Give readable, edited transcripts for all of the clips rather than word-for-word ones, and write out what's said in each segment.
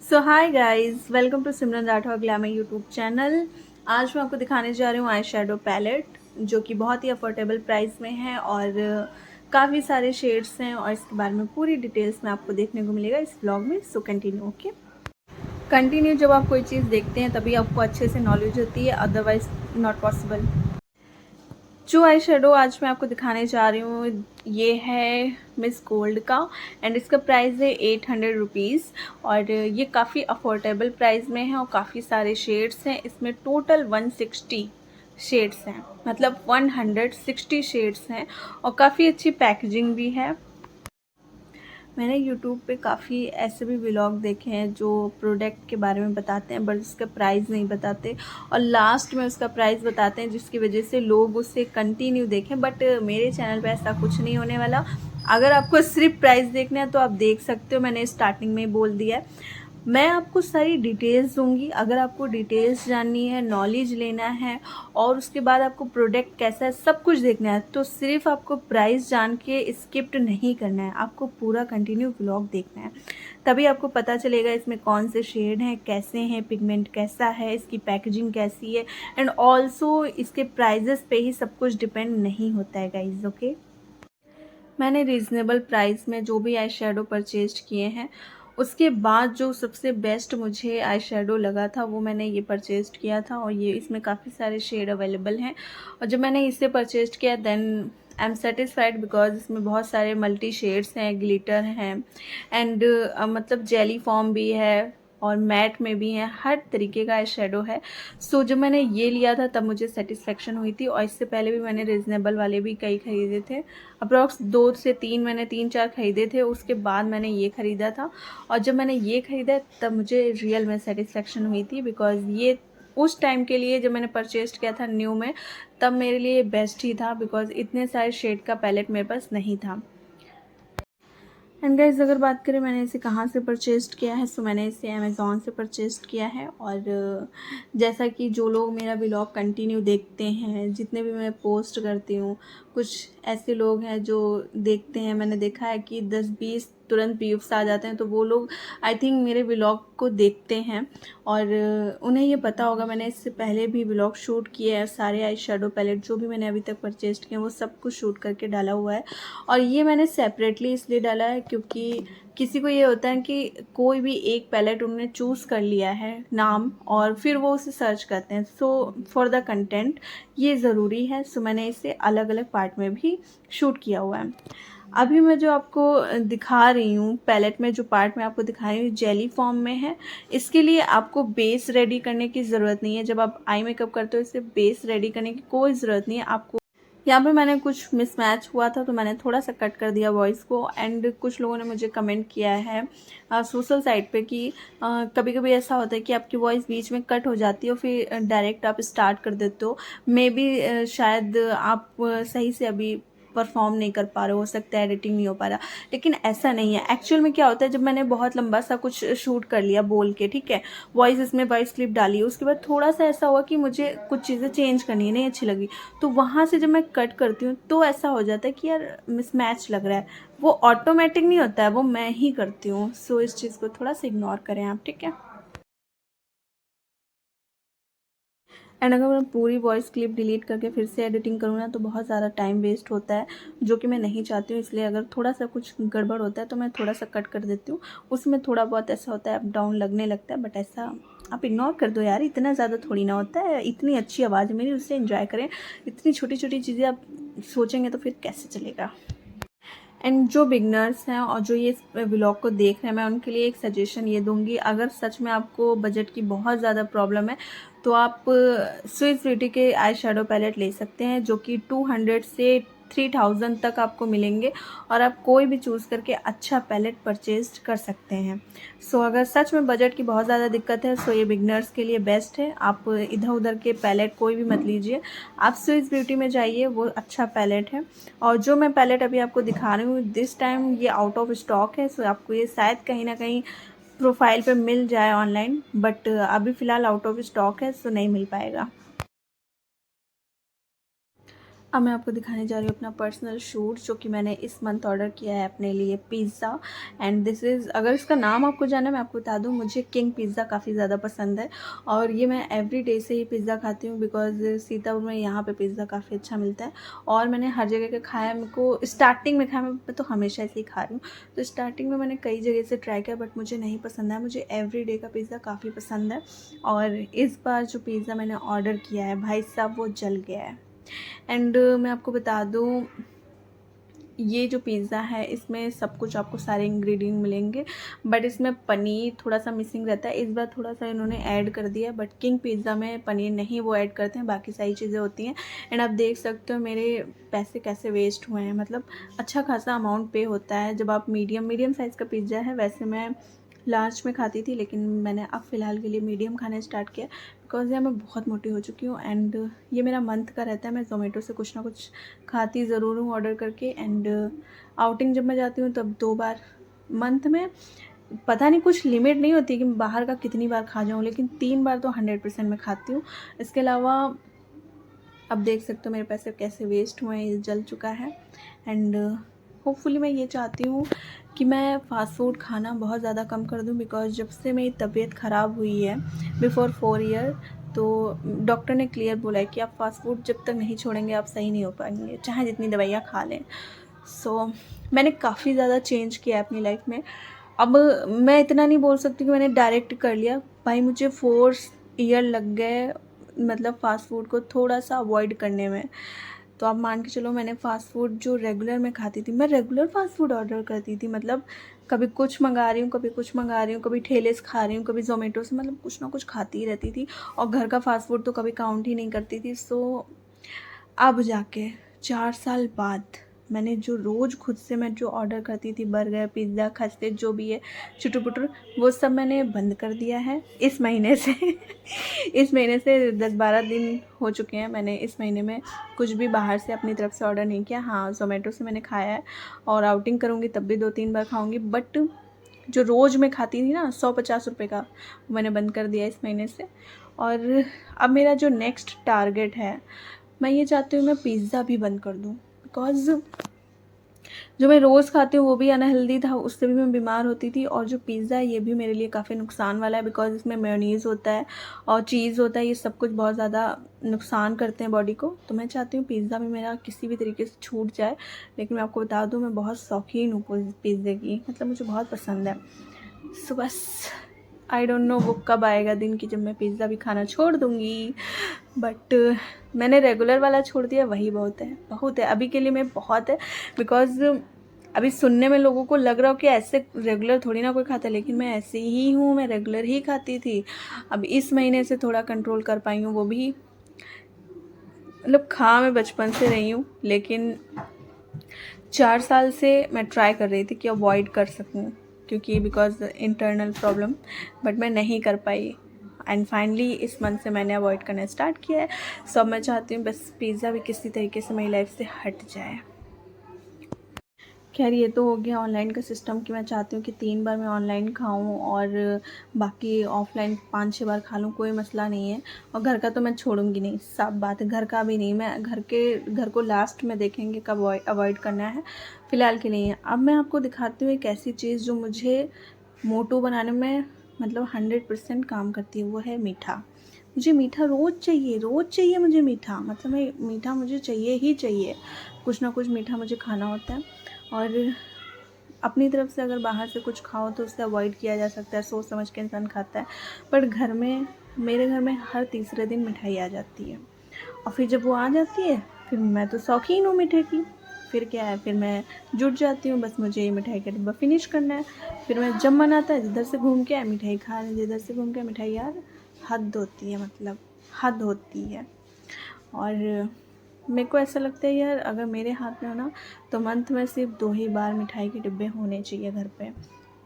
So hi guys, welcome to Simran Rathore Glamour YouTube channel. आज मैं आपको दिखाने जा रही हूँ आई शेडो पैलेट, जो कि बहुत ही अफोर्डेबल प्राइस में है और काफ़ी सारे शेड्स हैं और इसके बारे में पूरी डिटेल्स में आपको देखने को मिलेगा इस ब्लॉग में। So continue. Okay, continue. जब आप कोई चीज़ देखते हैं तभी आपको अच्छे से नॉलेज होती है, अदरवाइज नॉट पॉसिबल। जो आई शेडो आज मैं आपको दिखाने जा रही हूँ ये है मिस गोल्ड का, एंड इसका प्राइस है 800 रुपीज़ और ये काफ़ी अफोर्डेबल प्राइस में है और काफ़ी सारे शेड्स हैं। इसमें टोटल 160 शेड्स हैं, मतलब 160 शेड्स हैं और काफ़ी अच्छी पैकेजिंग भी है। मैंने यूट्यूब पे काफ़ी ऐसे भी व्लॉग देखे हैं जो प्रोडक्ट के बारे में बताते हैं बट उसका प्राइस नहीं बताते और लास्ट में उसका प्राइस बताते हैं, जिसकी वजह से लोग उससे कंटिन्यू देखें। बट मेरे चैनल पे ऐसा कुछ नहीं होने वाला। अगर आपको सिर्फ प्राइस देखना है तो आप देख सकते हो, मैंने स्टार्टिंग में ही बोल दिया है। मैं आपको सारी डिटेल्स दूंगी। अगर आपको डिटेल्स जाननी है, नॉलेज लेना है और उसके बाद आपको प्रोडक्ट कैसा है सब कुछ देखना है, तो सिर्फ आपको प्राइस जान के स्किप्ट नहीं करना है, आपको पूरा कंटिन्यू व्लॉग देखना है। तभी आपको पता चलेगा इसमें कौन से शेड हैं, कैसे हैं, पिगमेंट कैसा है, इसकी पैकेजिंग कैसी है, एंड ऑल्सो इसके प्राइजेस पे ही सब कुछ डिपेंड नहीं होता है गाइज। ओके, मैंने रीज़नेबल प्राइस में जो भी आई शेडो परचेज किए हैं, उसके बाद जो सबसे बेस्ट मुझे आई शेडो लगा था वो मैंने ये परचेज किया था और ये इसमें काफ़ी सारे शेड अवेलेबल हैं। और जब मैंने इसे परचेज किया then I am satisfied because इसमें बहुत सारे मल्टी शेड्स हैं, ग्लिटर हैं एंड मतलब जेली फॉर्म भी है और मैट में भी है, हर तरीके का आई शेडो है। सो जब मैंने ये लिया था तब मुझे सेटिस्फेक्शन हुई थी और इससे पहले भी मैंने रीज़नेबल वाले भी कई खरीदे थे। अप्रॉक्स 2 से 3 मैंने 3-4 खरीदे थे, उसके बाद मैंने ये ख़रीदा था और जब मैंने ये ख़रीदा तब मुझे रियल में सेटिस्फेक्शन हुई थी बिकॉज़ ये उस टाइम के लिए जब मैंने परचेज किया था न्यू में, तब मेरे लिए बेस्ट ही था बिकॉज़ इतने सारे शेड का पैलेट मेरे पास नहीं था। एंड गाइज, अगर बात करें मैंने इसे कहाँ से परचेज़ किया है, सो मैंने इसे अमेज़ॉन से परचेज़ किया है। और जैसा कि जो लोग मेरा व्लॉग कंटिन्यू देखते हैं, जितने भी मैं पोस्ट करती हूँ, कुछ ऐसे लोग हैं जो देखते हैं, मैंने देखा है कि 10-20 तुरंत व्यूज़ आ जाते हैं, तो वो लोग आई थिंक मेरे व्लॉग को देखते हैं और उन्हें ये पता होगा मैंने इससे पहले भी व्लॉग शूट किए हैं। सारे आई शेडो पैलेट जो भी मैंने अभी तक परचेज़ किए हैं वो सब कुछ शूट करके डाला हुआ है और ये मैंने सेपरेटली इसलिए डाला है क्योंकि किसी को ये होता है कि कोई भी एक पैलेट उन्होंने चूज़ कर लिया है नाम और फिर वो उसे सर्च करते हैं। सो फॉर द कंटेंट ये ज़रूरी है, सो मैंने इसे अलग अलग पार्ट में भी शूट किया हुआ है। अभी मैं जो आपको दिखा रही हूँ पैलेट में, जो पार्ट मैं आपको दिखा रही हूँ जेली फॉर्म में है। इसके लिए आपको बेस रेडी करने की ज़रूरत नहीं है। जब आप आई मेकअप करते हो इसे बेस रेडी करने की कोई ज़रूरत नहीं है आपको। यहाँ पे मैंने कुछ मिसमैच हुआ था तो मैंने थोड़ा सा कट कर दिया वॉइस को। एंड कुछ लोगों ने मुझे कमेंट किया है सोशल साइट पे कि कभी कभी ऐसा होता है कि आपकी वॉइस बीच में कट हो जाती है और फिर डायरेक्ट आप स्टार्ट कर देते हो। मे बी शायद आप सही से अभी परफॉर्म नहीं कर पा रहे हो सकता है एडिटिंग नहीं हो पा रहा, लेकिन ऐसा नहीं है। एक्चुअल में क्या होता है, जब मैंने बहुत लंबा सा कुछ शूट कर लिया बोल के, ठीक है, वॉइस इसमें वॉइस क्लिप डाली, उसके बाद थोड़ा सा ऐसा हुआ कि मुझे कुछ चीज़ें चेंज करनी है, नहीं अच्छी लगी, तो वहाँ से जब मैं कट करती हूँ तो ऐसा हो जाता है कि यार मिसमैच लग रहा है। वो ऑटोमेटिक नहीं होता है, वो मैं ही करती हूँ। सो इस चीज़ को थोड़ा सा इग्नोर करें आप, ठीक है। एंड अगर मैं पूरी वॉइस क्लिप डिलीट करके फिर से एडिटिंग करूँ ना तो बहुत ज़्यादा टाइम वेस्ट होता है, जो कि मैं नहीं चाहती हूँ। इसलिए अगर थोड़ा सा कुछ गड़बड़ होता है तो मैं थोड़ा सा कट कर देती हूँ। उसमें थोड़ा बहुत ऐसा होता है अप डाउन लगने लगता है, बट ऐसा आप इग्नोर कर दो यार, इतना ज़्यादा थोड़ी ना होता है। इतनी अच्छी आवाज़ है मेरी, उससे एंजॉय करें। इतनी छोटी छोटी चीज़ें आप सोचेंगे तो फिर कैसे चलेगा। एंड जो बिगनर्स हैं और जो ये व्लॉग को देख रहे हैं, मैं उनके लिए एक सजेशन ये दूंगी, अगर सच में आपको बजट की बहुत ज़्यादा प्रॉब्लम है तो आप स्विस ब्यूटी के आई शेडो पैलेट ले सकते हैं, जो कि 200 से 3000 तक आपको मिलेंगे और आप कोई भी चूज़ करके अच्छा पैलेट परचेज कर सकते हैं। सो अगर सच में बजट की बहुत ज़्यादा दिक्कत है सो ये बिगनर्स के लिए बेस्ट है। आप इधर उधर के पैलेट कोई भी मत लीजिए, आप स्विस ब्यूटी में जाइए, वो अच्छा पैलेट है। और जो मैं पैलेट अभी आपको दिखा रही हूँ दिस टाइम ये आउट ऑफ स्टॉक है, सो आपको ये शायद कहीं ना कहीं प्रोफाइल पे मिल जाए ऑनलाइन, बट अभी फ़िलहाल आउट ऑफ स्टॉक है, सो नहीं मिल पाएगा। अब मैं आपको दिखाने जा रही हूँ अपना पर्सनल शूट जो कि मैंने इस मंथ ऑर्डर किया है अपने लिए पिज़्ज़ा। एंड दिस इज़, अगर इसका नाम आपको जानना है मैं आपको बता दूँ, मुझे किंग पिज़्ज़ा काफ़ी ज़्यादा पसंद है और ये मैं एवरी डे से ही पिज़्ज़ा खाती हूँ बिकॉज़ सीतापुर में यहाँ पे पिज़्ज़ा काफ़ी अच्छा मिलता है और मैंने हर जगह का खाया। मेरे को स्टार्टिंग में खाया, मैं तो हमेशा ऐसे ही खा रही हूँ, तो स्टार्टिंग में मैंने कई जगह से ट्राई किया बट मुझे नहीं पसंद है। मुझे एवरी डे का पिज़्ज़ा काफ़ी पसंद है और इस बार जो पिज़्ज़ा मैंने ऑर्डर किया है भाई साहब वो जल गया है। एंड मैं आपको बता दूँ, ये जो पिज़्ज़ा है इसमें सब कुछ आपको सारे इंग्रेडिएंट मिलेंगे बट इसमें पनीर थोड़ा सा मिसिंग रहता है। इस बार थोड़ा सा इन्होंने ऐड कर दिया बट किंग पिज़्ज़ा में पनीर नहीं वो ऐड करते हैं, बाकी सारी चीज़ें होती हैं। एंड आप देख सकते हो मेरे पैसे कैसे वेस्ट हुए हैं, मतलब अच्छा खासा अमाउंट पे होता है जब आप मीडियम साइज़ का पिज़्ज़ा है। वैसे मैं लार्ज में खाती थी लेकिन मैंने अब फ़िलहाल के लिए मीडियम खाना स्टार्ट किया बिकॉज़ यार मैं बहुत मोटी हो चुकी हूँ। एंड ये मेरा मंथ का रहता है, मैं ज़ोमेटो से कुछ ना कुछ खाती ज़रूर हूँ ऑर्डर करके। एंड आउटिंग जब मैं जाती हूँ तब 2 बार मंथ में, पता नहीं कुछ लिमिट नहीं होती कि मैं बाहर का कितनी बार खा जाऊँ, लेकिन 3 बार तो 100% मैं खाती हूँ। इसके अलावा अब देख सकते हो मेरे पैसे कैसे वेस्ट हुए हैं, ये जल चुका है। एंड होपफुली मैं ये चाहती हूँ कि मैं फ़ास्ट फूड खाना बहुत ज़्यादा कम कर दूँ बिकॉज़ जब से मेरी तबीयत ख़राब हुई है बिफ़ोर 4 ईयर, तो डॉक्टर ने क्लियर बोला है कि आप फ़ास्ट फूड जब तक नहीं छोड़ेंगे आप सही नहीं हो पाएंगे, चाहे जितनी दवाइयाँ खा लें। सो मैंने काफ़ी ज़्यादा चेंज किया है अपनी लाइफ में। अब मैं इतना नहीं बोल सकती कि मैंने डायरेक्ट कर लिया, भाई मुझे 4 ईयर लग गए मतलब फ़ास्ट फूड को थोड़ा सा अवॉइड करने में। तो आप मान के चलो मैंने फ़ास्ट फूड जो रेगुलर मैं खाती थी, मैं रेगुलर फ़ास्ट फूड ऑर्डर करती थी, मतलब कभी कुछ मंगा रही हूँ, कभी कुछ मंगा रही हूँ, कभी ठेले से खा रही हूँ, कभी ज़ोमेटो से, मतलब कुछ ना कुछ खाती ही रहती थी और घर का फ़ास्ट फूड तो कभी काउंट ही नहीं करती थी। सो अब जाके 4 साल बाद मैंने जो रोज़ खुद से मैं जो ऑर्डर करती थी बर्गर, पिज़्ज़ा, खस्ते जो भी है चुटुर-पुटुर, वो सब मैंने बंद कर दिया है इस महीने से। इस महीने से 10-12 दिन हो चुके हैं, मैंने इस महीने में कुछ भी बाहर से अपनी तरफ से ऑर्डर नहीं किया। हाँ, ज़ोमैटो से मैंने खाया है और आउटिंग करूँगी तब भी 2-3 बार खाऊँगी बट जो रोज़ मैं खाती थी ना 100-50 रुपए का, वो मैंने बंद कर दिया इस महीने से। और अब मेरा जो नेक्स्ट टारगेट है, मैं ये चाहती हूँ मैं पिज़्ज़ा भी बंद कर दूँ बिकॉज़ जो मैं रोज़ खाती हूँ वो भी अनहेल्दी था, उससे भी मैं बीमार होती थी और जो पिज़्ज़ा है ये भी मेरे लिए काफ़ी नुकसान वाला है बिकॉज़ इसमें मेयोनीज़ होता है और चीज़ होता है, ये सब कुछ बहुत ज़्यादा नुकसान करते हैं बॉडी को। तो मैं चाहती हूँ पिज़्ज़ा भी मेरा किसी भी तरीके से छूट जाए, लेकिन मैं आपको बता दूँ मैं बहुत शौकीन हूँ पिज़्ज़े की, मतलब मुझे बहुत पसंद है। सो बस आई डोंट नो वो कब आएगा दिन कि जब मैं पिज़्ज़ा भी खाना छोड़ दूँगी, बट मैंने रेगुलर वाला छोड़ दिया, वही बहुत है, बहुत है अभी के लिए मैं, बहुत है बिकॉज़ अभी सुनने में लोगों को लग रहा हो कि ऐसे रेगुलर थोड़ी ना कोई खाता है, लेकिन मैं ऐसी ही हूँ, मैं रेगुलर ही खाती थी। अब इस महीने से थोड़ा कंट्रोल कर पाई हूँ, वो भी मतलब खा मैं बचपन से रही हूँ लेकिन 4 साल से मैं ट्राई कर रही थी कि अवॉइड कर सकूँ क्योंकि बिकॉज़ इंटरनल प्रॉब्लम, बट मैं नहीं कर पाई। एंड फाइनली इस मंथ से मैंने अवॉइड करना स्टार्ट किया है। सो अब मैं चाहती हूँ बस पिज़्ज़ा भी किसी तरीके से मेरी लाइफ से हट जाए। खैर ये तो हो गया ऑनलाइन का सिस्टम कि मैं चाहती हूँ कि 3 बार मैं ऑनलाइन खाऊँ और बाकी ऑफ़लाइन 5-6 बार खा लूँ, कोई मसला नहीं है। और घर का तो मैं छोड़ूंगी नहीं, साफ बात है, घर का भी नहीं, मैं घर को लास्ट में देखेंगे कब अवॉइड करना है, फ़िलहाल के लिए। अब मैं आपको दिखाती हूँ एक ऐसी चीज़ जो मुझे मोटू बनाने में मतलब 100% काम करती है, वो है मीठा। मुझे मीठा रोज़ चाहिए मुझे मीठा, मतलब मैं मीठा मुझे चाहिए ही चाहिए, कुछ ना कुछ मीठा मुझे खाना होता है। और अपनी तरफ से अगर बाहर से कुछ खाओ तो उससे अवॉइड किया जा सकता है, सोच समझ के इंसान खाता है। पर घर में, मेरे घर में हर तीसरे दिन मिठाई आ जाती है और फिर जब वो आ जाती है फिर मैं तो शौकीन हूँ मीठे की, फिर क्या है, फिर मैं जुट जाती हूँ, बस मुझे ये मिठाई का डिब्बा फिनिश करना है। फिर मैं जब मन आता है जिधर से घूम के आए मिठाई खा रहे, जिधर से घूम के मिठाई, यार हद होती है, मतलब हद होती है। और मेरे को ऐसा लगता है यार अगर मेरे हाथ में हो ना तो मंथ में सिर्फ 2 ही बार मिठाई के डिब्बे होने चाहिए घर पे।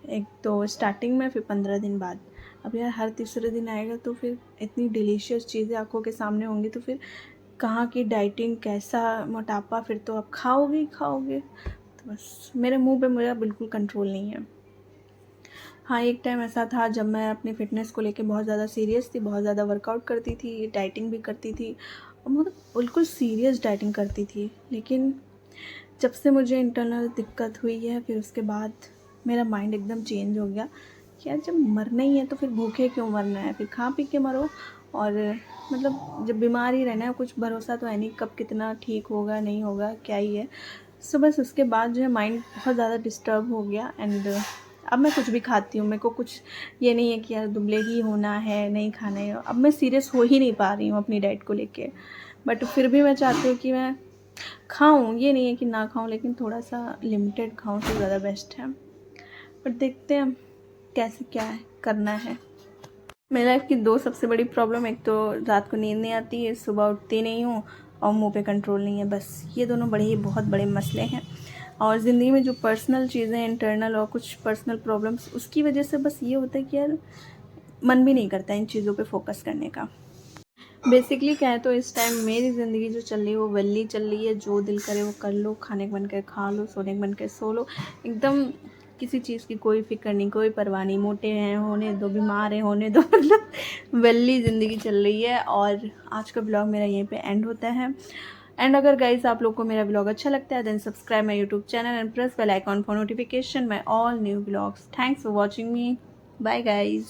एक तो स्टार्टिंग में, फिर 15 दिन बाद। अब यार हर तीसरे दिन आएगा तो फिर इतनी डिलीशियस चीज़ें आंखों के सामने होंगी तो फिर कहाँ की डाइटिंग, कैसा मोटापा, फिर तो आप खाओगे ही खाओगे। तो बस मेरे मुंह पे मेरा बिल्कुल कंट्रोल नहीं है। हाँ, एक टाइम ऐसा था जब मैं अपनी फ़िटनेस को लेके बहुत ज़्यादा सीरियस थी, बहुत ज़्यादा वर्कआउट करती थी, डाइटिंग भी करती थी और मतलब बिल्कुल सीरियस डाइटिंग करती थी। लेकिन जब से मुझे इंटरनल दिक्कत हुई है फिर उसके बाद मेरा माइंड एकदम चेंज हो गया कि यार जब मरना ही है तो फिर भूखे क्यों मरना है, फिर खा पी के मरो। और मतलब जब बीमार ही रहना है, कुछ भरोसा तो है नहीं कब कितना ठीक होगा नहीं होगा, क्या ही है। सो बस उसके बाद जो है माइंड बहुत ज़्यादा डिस्टर्ब हो गया एंड अब मैं कुछ भी खाती हूँ, मेरे को कुछ ये नहीं है कि यार दुबले ही होना है, नहीं खाना है। अब मैं सीरियस हो ही नहीं पा रही हूँ अपनी डाइट को लेके, बट फिर भी मैं चाहती हूँ कि मैं खाऊं, ये नहीं है कि ना खाऊं, लेकिन थोड़ा सा लिमिटेड खाऊं तो ज़्यादा बेस्ट है। बट देखते हैं कैसे क्या है करना है। मेरी लाइफ की दो सबसे बड़ी प्रॉब्लम, एक तो रात को नींद नहीं आती है, सुबह उठती नहीं हूँ, और मुंह पे कंट्रोल नहीं है। बस ये दोनों बहुत बड़े मसले हैं। और ज़िंदगी में जो पर्सनल चीज़ें हैं इंटरनल और कुछ पर्सनल प्रॉब्लम्स, उसकी वजह से बस ये होता है कि यार मन भी नहीं करता इन चीज़ों पे फोकस करने का। बेसिकली क्या है तो इस टाइम मेरी ज़िंदगी जो चल रही है वो वेली चल रही है। जो दिल करे वो कर लो, खाने का मन करे खा लो, सोने का मन करे सो लो। एकदम किसी चीज़ की कोई फिक्र नहीं, कोई परवाह नहीं। मोटे हैं होने दो, बीमार हैं होने दो मतलब वेली ज़िंदगी चल रही है। और आज का ब्लॉग मेरा यहीं पे एंड होता है। एंड अगर गाइज आप लोग को मेरा ब्लॉग अच्छा लगता है then subscribe my YouTube channel and press bell icon for notification my all new blogs. Thanks for watching me. Bye guys.